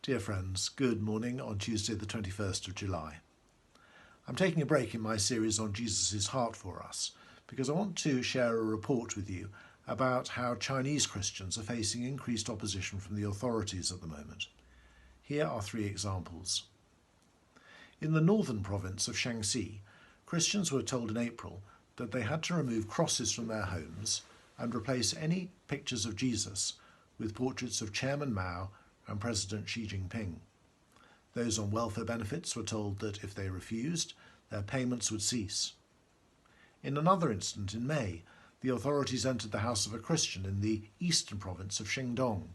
Dear friends, good morning on Tuesday the 21st of July. I'm taking a break in my series on Jesus' heart for us because I want to share a report with you about how Chinese Christians are facing increased opposition from the authorities at the moment. Here are 3 examples. In the northern province of Shaanxi, Christians were told in April that they had to remove crosses from their homes and replace any pictures of Jesus with portraits of Chairman Mao and President Xi Jinping. Those on welfare benefits were told that if they refused, their payments would cease. In another incident in May, the authorities entered the house of a Christian in the eastern province of Shandong.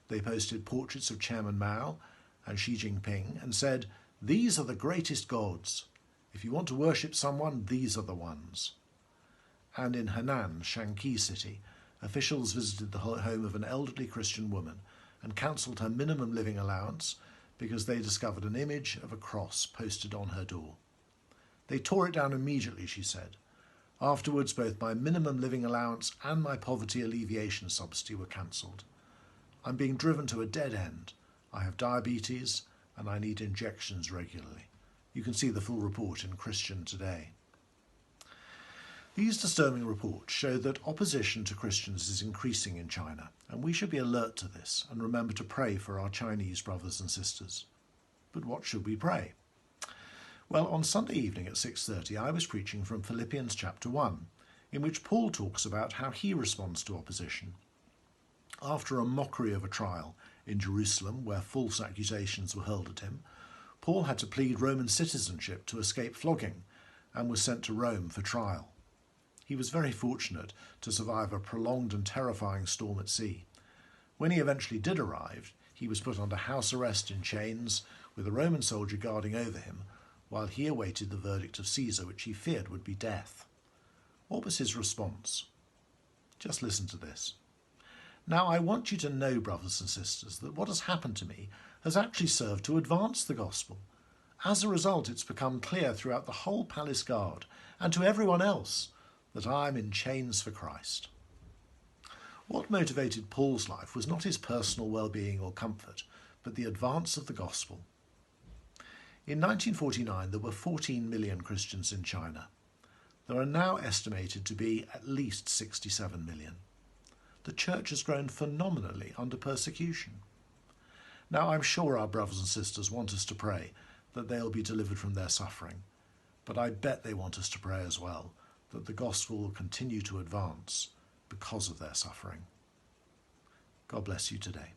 They posted portraits of Chairman Mao and Xi Jinping and said, "These are the greatest gods. If you want to worship someone, these are the ones." And in Henan, Shanxi City, officials visited the home of an elderly Christian woman and cancelled her minimum living allowance because they discovered an image of a cross posted on her door. They tore it down immediately, she said. Afterwards, both my minimum living allowance and my poverty alleviation subsidy were cancelled. I'm being driven to a dead end. I have diabetes and I need injections regularly. You can see the full report in Christian Today. These disturbing reports show that opposition to Christians is increasing in China, and we should be alert to this and remember to pray for our Chinese brothers and sisters. But what should we pray? Well, on Sunday evening at 6:30 I was preaching from Philippians chapter 1, in which Paul talks about how he responds to opposition. After a mockery of a trial in Jerusalem where false accusations were hurled at him, Paul had to plead Roman citizenship to escape flogging and was sent to Rome for trial. He was very fortunate to survive a prolonged and terrifying storm at sea. When he eventually did arrive, he was put under house arrest in chains with a Roman soldier guarding over him while he awaited the verdict of Caesar, which he feared would be death. What was his response? Just listen to this. "Now I want you to know, brothers and sisters, that what has happened to me has actually served to advance the gospel. As a result, it's become clear throughout the whole palace guard and to everyone else that I am in chains for Christ." What motivated Paul's life was not his personal well-being or comfort, but the advance of the gospel. In 1949, there were 14 million Christians in China. There are now estimated to be at least 67 million. The church has grown phenomenally under persecution. Now, I'm sure our brothers and sisters want us to pray that they'll be delivered from their suffering, but I bet they want us to pray as well that the gospel will continue to advance because of their suffering. God bless you today.